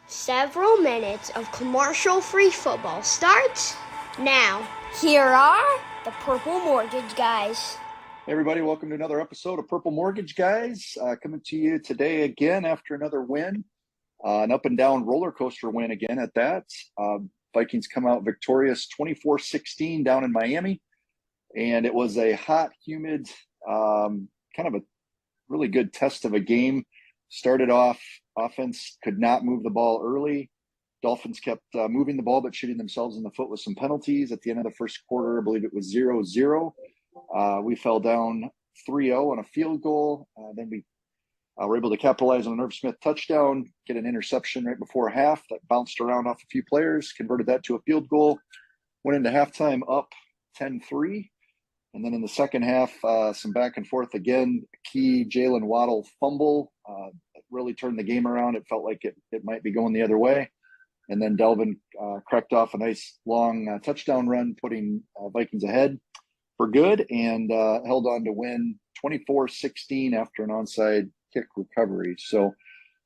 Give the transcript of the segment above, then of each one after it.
Several minutes of commercial-free football starts now. Here are the Purple Mortgage Guys. Hey everybody, welcome to another episode of Purple Mortgage Guys. Coming to you today again after another win, an up and down roller coaster win again at that. Vikings come out victorious 24-16 down in Miami, and it was a hot, humid, kind of a really good test of a game. Started off, offense could not move the ball early. Dolphins kept moving the ball but shooting themselves in the foot with some penalties. At the end of the first quarter, I believe it was 0-0. We fell down 3-0 on a field goal. Then we were able to capitalize on a Nerve Smith touchdown, get an interception right before half that bounced around off a few players, converted that to a field goal, went into halftime up 10-3. And then in the second half, some back and forth again. Key Jalen Waddle fumble really turned the game around. It felt like it might be going the other way. And then Delvin cracked off a nice long touchdown run, putting Vikings ahead for good, and held on to win 24-16 after an onside kick recovery. So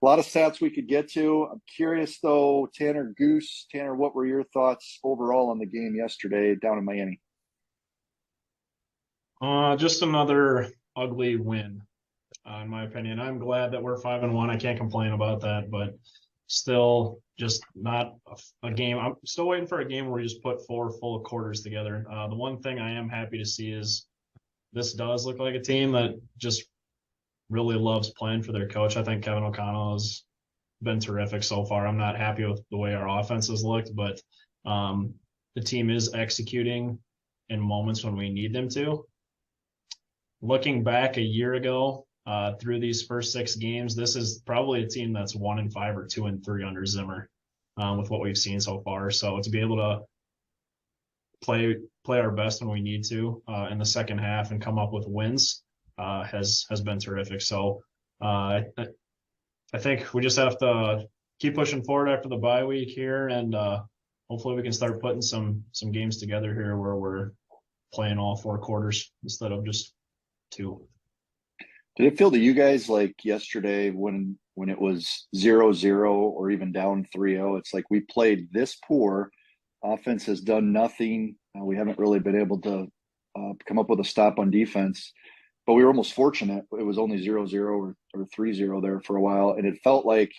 a lot of stats we could get to. I'm curious, though, Goose, what were your thoughts overall on the game yesterday down in Miami? Just another ugly win, in my opinion. I'm glad that we're 5-1. I can't complain about that, but still just not a game. I'm still waiting for a game where we just put four full quarters together. The one thing I am happy to see is this does look like a team that just really loves playing for their coach. I think Kevin O'Connell has been terrific so far. I'm not happy with the way our offense has looked, but the team is executing in moments when we need them to. Looking back a year ago, through these first 6 games, this is probably a team that's 1-5 or 2-3 under Zimmer, with what we've seen so far. So to be able to play our best when we need to in the second half and come up with wins has been terrific. So I think we just have to keep pushing forward after the bye week here, and hopefully we can start putting some games together here where we're playing all 4 quarters instead of just 2. Did it feel to you guys like yesterday when it was 0-0 or even down 3-0? It's like we played this poor. Offense has done nothing. We haven't really been able to come up with a stop on defense, but we were almost fortunate. It was only 0-0 or 3-0 there for a while, and it felt like,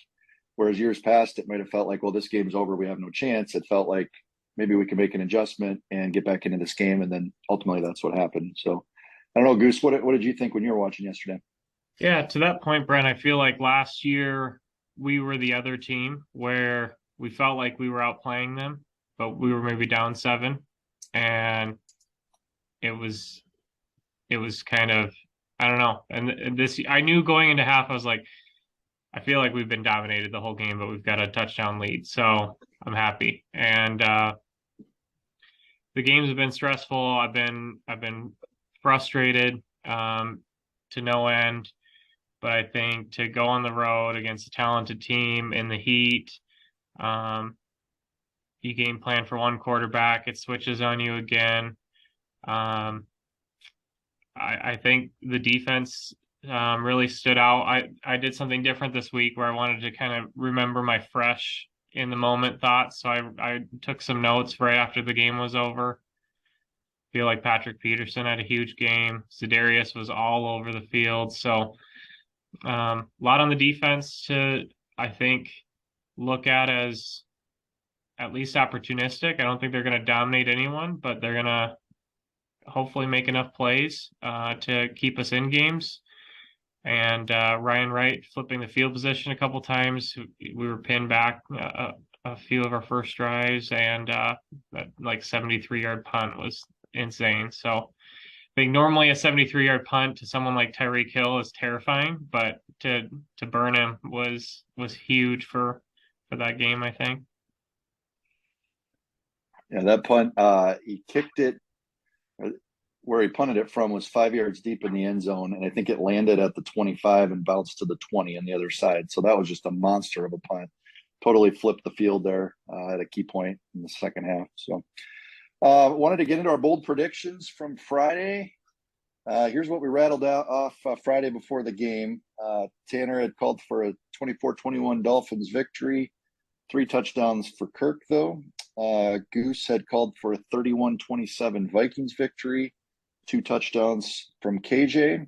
whereas years past it might have felt like, well, this game's over, we have no chance. It felt like maybe we can make an adjustment and get back into this game, and then ultimately that's what happened. So I don't know, Goose, what did you think when you were watching yesterday? Yeah, to that point, Brent, I feel like last year we were the other team where we felt like we were outplaying them, but we were maybe down 7, and it was kind of, I don't know. And this, I knew going into half, I was like, I feel like we've been dominated the whole game, but we've got a touchdown lead, so I'm happy. And the games have been stressful. I've been frustrated to no end. But I think to go on the road against a talented team in the heat, you game plan for one quarterback, it switches on you again. I think the defense really stood out. I did something different this week where I wanted to kind of remember my fresh in the moment thoughts. So I took some notes right after the game was over. Feel like Patrick Peterson had a huge game. Za'Darius was all over the field. So a lot on the defense to, I think, look at as at least opportunistic. I don't think they're going to dominate anyone, but they're going to hopefully make enough plays to keep us in games. And Ryan Wright flipping the field position a couple times. We were pinned back a few of our first drives, and that like 73-yard punt was insane. So I think normally a 73-yard punt to someone like Tyreek Hill is terrifying, but to burn him was huge for that game, I think. Yeah, that punt, he kicked it where he punted it from was 5 yards deep in the end zone, and I think it landed at the 25 and bounced to the 20 on the other side. So that was just a monster of a punt. Totally flipped the field there at a key point in the second half. So wanted to get into our bold predictions from Friday. Here's what we rattled out off Friday before the game. Tanner had called for a 24-21 Dolphins victory. 3 touchdowns for Kirk, though. Goose had called for a 31-27 Vikings victory, 2 touchdowns from KJ.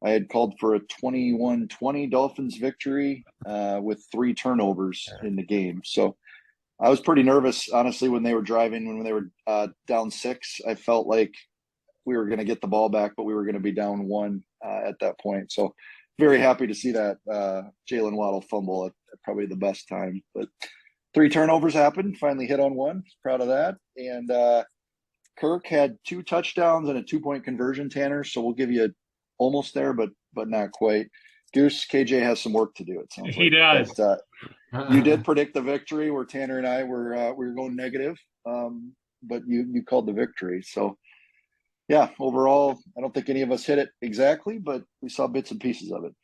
I had called for a 21-20 Dolphins victory with 3 turnovers in the game. So I was pretty nervous, honestly, when they were driving, when they were down 6. I felt like we were going to get the ball back, but we were going to be down 1 at that point. So very happy to see that Jalen Waddle fumble at probably the best time. But 3 turnovers happened, finally hit on 1. Proud of that. And Kirk had 2 touchdowns and a 2-point conversion, Tanner. So we'll give you almost there, but not quite. Goose, KJ has some work to do, it sounds He like. does. But, you did predict the victory where Tanner and I were going negative, but you called the victory. So yeah, overall, I don't think any of us hit it exactly, but we saw bits and pieces of it.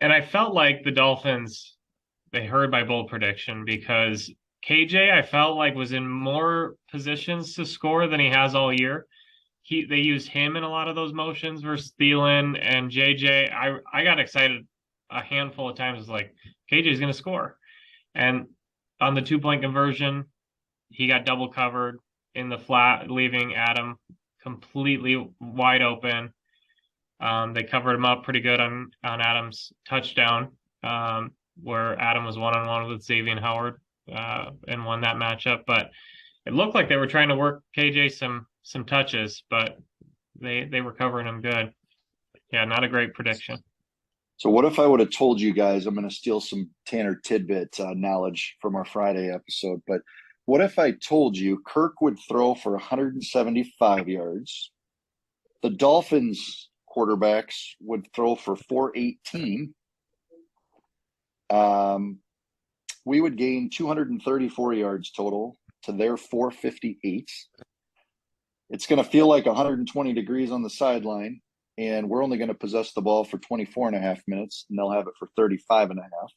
And I felt like the Dolphins, they heard my bold prediction because KJ, I felt like, was in more positions to score than he has all year. They used him in a lot of those motions versus Thielen and JJ. I got excited a handful of times, like KJ's going to score. And on the 2-point conversion, he got double covered in the flat, leaving Adam completely wide open. They covered him up pretty good on Adam's touchdown, where Adam was 1-on-1 with Xavier Howard and won that matchup. But it looked like they were trying to work KJ some touches, but they were covering him good. Yeah, not a great prediction. So what if I would have told you guys, I'm going to steal some Tanner tidbit knowledge from our Friday episode, but what if I told you Kirk would throw for 175 yards, the Dolphins quarterbacks would throw for 418, we would gain 234 yards total to their 458. It's going to feel like 120 degrees on the sideline, and we're only going to possess the ball for 24 and a half minutes, and they'll have it for 35 and a half.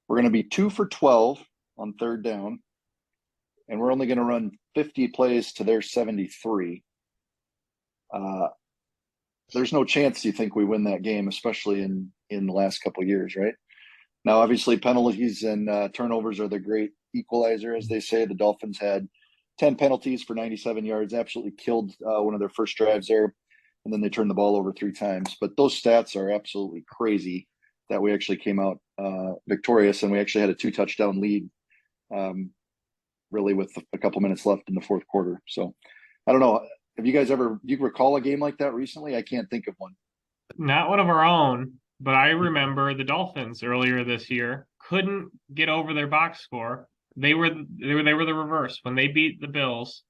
We're going to be 2 for 12 on 3rd down, and we're only going to run 50 plays to their 73. There's no chance you think we win that game, especially in the last couple of years, right? Now, obviously, penalties and turnovers are the great equalizer, as they say. The Dolphins had 10 penalties for 97 yards, absolutely killed one of their first drives there. And then they turned the ball over 3 times. But those stats are absolutely crazy that we actually came out victorious, and we actually had a 2-touchdown lead really with a couple minutes left in the 4th quarter. So I don't know. Have you guys do you recall a game like that recently? I can't think of one. Not one of our own, but I remember the Dolphins earlier this year couldn't get over their box score. They were the reverse. When they beat the Bills,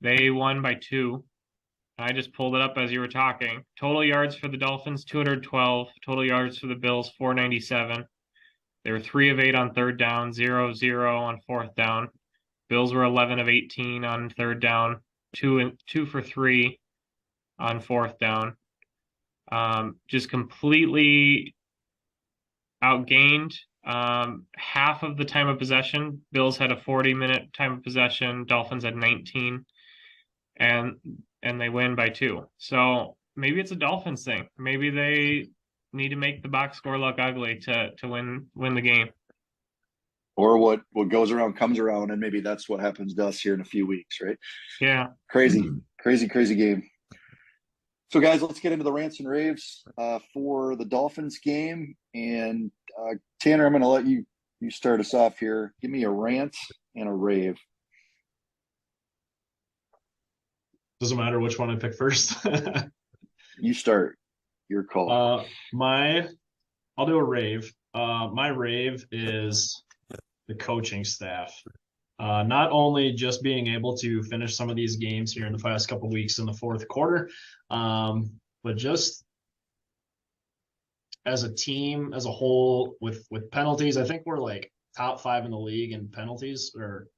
they won by 2. I just pulled it up as you were talking. Total yards for the Dolphins, 212. Total yards for the Bills, 497. They were 3 of 8 on 3rd down, 0 of 0 on 4th down. Bills were 11 of 18 on 3rd down, 2 for 3 on 4th down. Just completely outgained. Half of the time of possession, Bills had a 40-minute time of possession. Dolphins had 19, and they win by 2. So maybe it's a Dolphins thing. Maybe they need to make the box score look ugly to win the game. Or what goes around comes around, and maybe that's what happens to us here in a few weeks, right? Yeah. Crazy game. So, guys, let's get into the rants and raves for the Dolphins game. And Tanner, I'm going to let you start us off here. Give me a rant and a rave. Doesn't matter which one I pick first. You start. Your call. I'll do a rave. My rave is the coaching staff. Not only just being able to finish some of these games here in the past couple of weeks in the 4th quarter, but just as a team, as a whole, with penalties. I think we're like top 5 in the league in penalties, or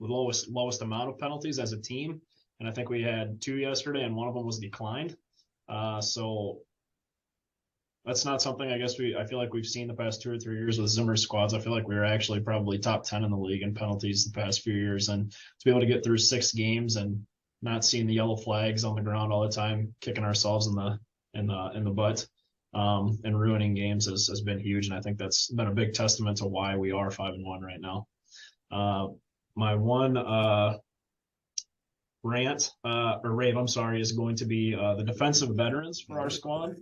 the lowest amount of penalties as a team. And I think we had 2 yesterday, and one of them was declined. So that's not something I feel like we've seen the past 2 or 3 years with Zimmer squads. I feel like we were actually probably top 10 in the league in penalties the past few years. And to be able to get through 6 games and not seeing the yellow flags on the ground all the time, kicking ourselves in the butt, and ruining games has been huge. And I think that's been a big testament to why we are 5-1 right now. My one rant or rave, I'm sorry, is going to be the defensive veterans for our squad.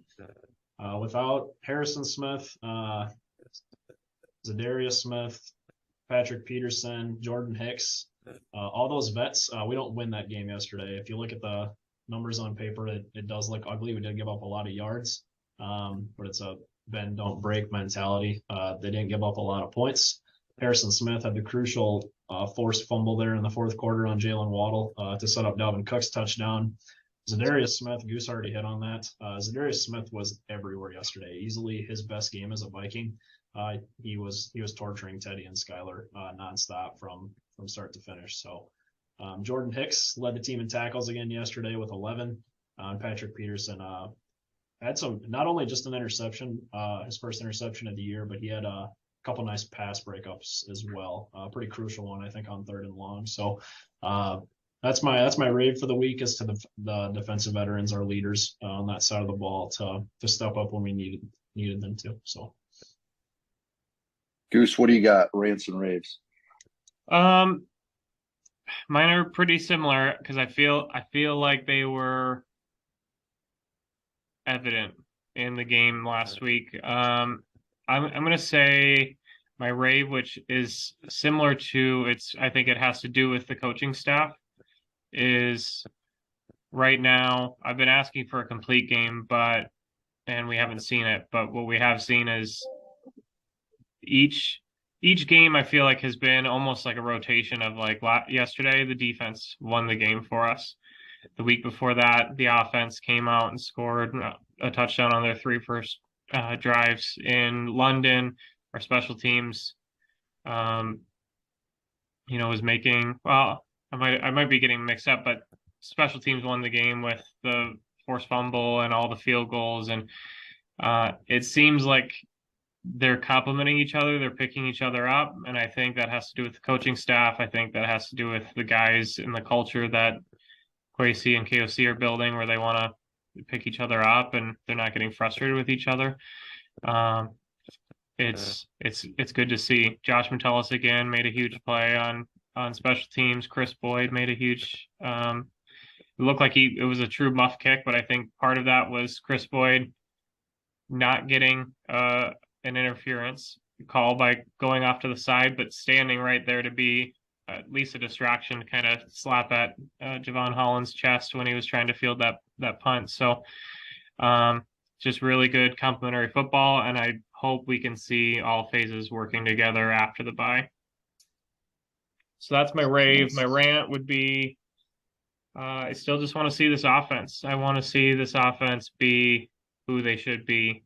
Without Harrison Smith, Zadarius Smith, Patrick Peterson, Jordan Hicks, all those vets, we don't win that game yesterday. If you look at the numbers on paper, it does look ugly. We did give up a lot of yards, but it's a bend, don't break mentality. They didn't give up a lot of points. Harrison Smith had the crucial forced fumble there in the fourth quarter on Jalen Waddle to set up Dalvin Cook's touchdown. Zadarius Smith, Goose already hit on that. Zadarius Smith was everywhere yesterday. Easily his best game as a Viking. He was torturing Teddy and Skyler nonstop from start to finish. So Jordan Hicks led the team in tackles again yesterday with 11. Patrick Peterson had some, not only just an interception, his first interception of the year, but he had a couple nice pass breakups as well. Pretty crucial one, I think, on 3rd and long. So that's my rave for the week, is to the defensive veterans, our leaders on that side of the ball, to step up when we needed them to. So, Goose, what do you got? Rants and raves. Mine are pretty similar because I feel like they were evident in the game last week. I'm gonna say my rave, which is similar to I think it has to do with the coaching staff, is right now I've been asking for a complete game, and we haven't seen it. But what we have seen is each game I feel like has been almost like a rotation of like yesterday the defense won the game for us. The week before that, the offense came out and scored a touchdown on their 3 first drives in London. Our special teams, was making, well, I might be getting mixed up, but special teams won the game with the forced fumble and all the field goals. And it seems like they're complementing each other. They're picking each other up. And I think that has to do with the coaching staff. I think that has to do with the guys in the culture that Kwesi and KOC are building, where they want to pick each other up and they're not getting frustrated with each other. It's good to see. Josh Metellus again made a huge play on special teams. Chris Boyd made a huge it looked like it was a true muff kick, but I think part of that was Chris Boyd not getting an interference call by going off to the side, but standing right there to be at least a distraction, kind of slap at Javon Holland's chest when he was trying to field that punt. So just really good complementary football, and I hope we can see all phases working together after the bye. So that's my rave. My rant would be I still just want to see this offense. I want to see this offense be who they should be.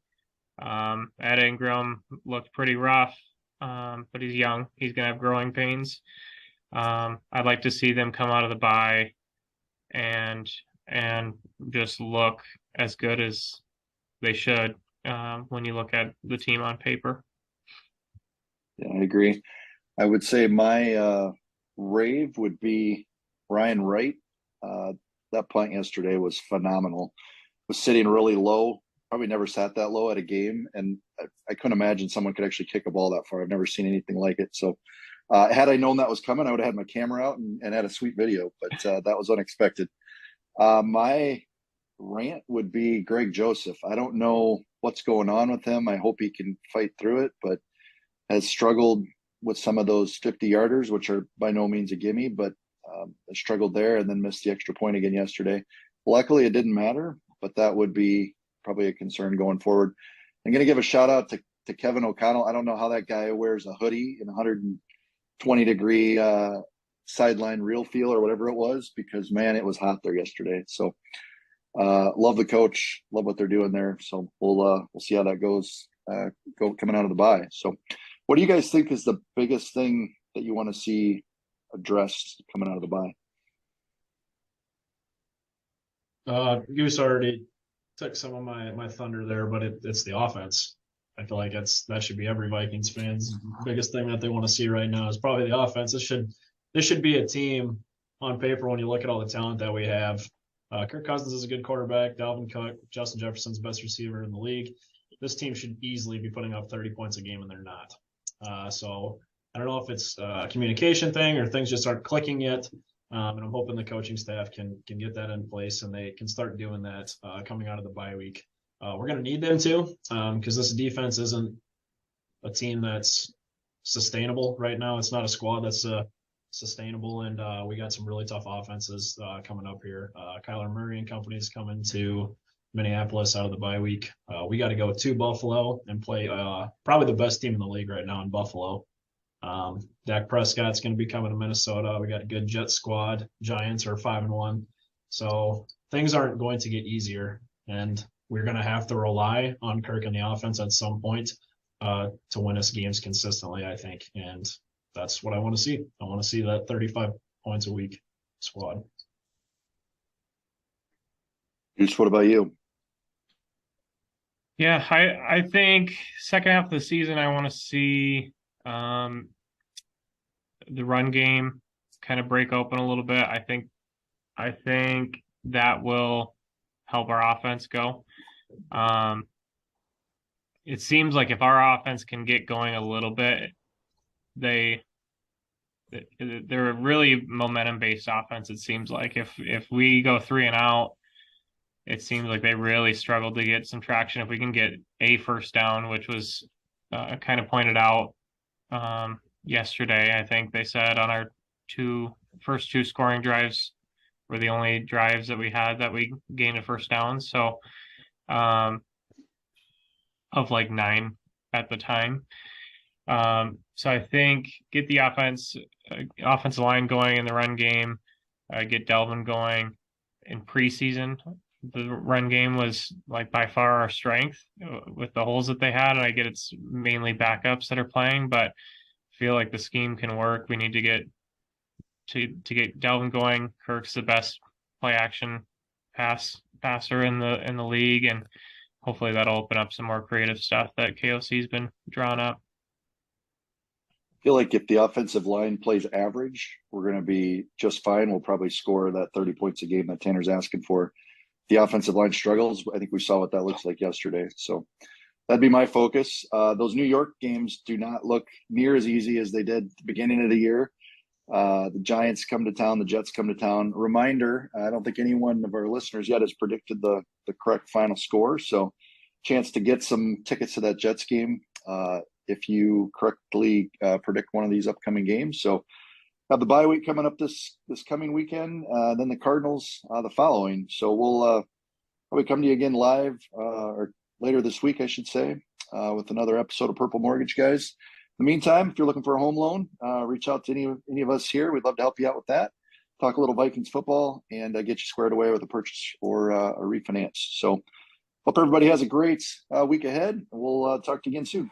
Ed Ingram looked pretty rough, but he's young. He's going to have growing pains. I'd like to see them come out of the bye and just look as good as they should when you look at the team on paper. Yeah, I agree. I would say my rave would be Brian Wright. That punt yesterday was phenomenal. Was sitting really low. Probably never sat that low at a game, and I couldn't imagine someone could actually kick a ball that far. I've never seen anything like it. So had I known that was coming, I would have had my camera out and had a sweet video, but that was unexpected. My rant would be Greg Joseph. I don't know what's going on with him. I hope he can fight through it, but has struggled with some of those 50-yarders, which are by no means a gimme, but struggled there and then missed the extra point again yesterday. Luckily, it didn't matter, but that would be probably a concern going forward. I'm going to give a shout out to Kevin O'Connell. I don't know how that guy wears a hoodie in 120-degree sideline real feel or whatever it was, because, man, it was hot there yesterday. So love the coach, love what they're doing there. So we'll see how that goes coming out of the bye. So what do you guys think is the biggest thing that you want to see addressed coming out of the bye? Goose already took some of my thunder there, but it's the offense. I feel like that should be every Vikings fan's biggest thing that they want to see right now is probably the offense. This should be a team on paper when you look at all the talent that we have. Kirk Cousins is a good quarterback. Dalvin Cook, Justin Jefferson's best receiver in the league. this team should easily be putting up 30 points a game, and they're not. So I don't know if it's a communication thing or things just aren't clicking yet. And I'm hoping the coaching staff can get that in place and they can start doing that coming out of the bye week. We're going to need them to, because this defense isn't a team that's sustainable right now. It's not a squad that's sustainable, and we got some really tough offenses coming up here. Kyler Murray and company is coming to Minneapolis out of the bye week. We got to go to Buffalo and play probably the best team in the league right now in Buffalo. Dak Prescott's going to be coming to Minnesota. We got a good Jet squad. Giants are 5-1. So things aren't going to get easier, and we're going to have to rely on Kirk and the offense at some point to win us games consistently, I think. And that's what I want to see. I want to see that 35 points a week squad. Goose, what about you? Yeah, I think second half of the season, I want to see the run game kind of break open a little bit. I think that will help our offense go. It seems like if our offense can get going a little bit, they're a really momentum-based offense. It seems like if we go 3 and out, it seems like they really struggled to get some traction. If we can get a first down, which was kind of pointed out yesterday, I think they said on our first two scoring drives were the only drives that we had that we gained a first down. So of like 9 at the time. So I think get the offensive line going in the run game, get Delvin going in preseason. The run game was like by far our strength with the holes that they had. And I get it's mainly backups that are playing, but I feel like the scheme can work. We need to get Delvin going. Kirk's the best play action passer in the league, and hopefully that'll open up some more creative stuff that KOC's been drawn up. I feel like if the offensive line plays average, we're going to be just fine. We'll probably score that 30 points a game that Tanner's asking for. If the offensive line struggles, I think we saw what that looks like yesterday. So that'd be my focus. Those New York games do not look near as easy as they did at the beginning of the year. The Giants come to town, the Jets come to town. Reminder, I don't think any one of our listeners yet has predicted the correct final score. So chance to get some tickets to that Jets game if you correctly predict one of these upcoming games. So have the bye week coming up this coming weekend, then the Cardinals the following. So we'll probably come to you again live or later this week, I should say, with another episode of Purple Mortgage Guys. In the meantime, if you're looking for a home loan, reach out to any of us here. We'd love to help you out with that. Talk a little Vikings football and get you squared away with a purchase or a refinance. So hope everybody has a great week ahead. We'll talk to you again soon.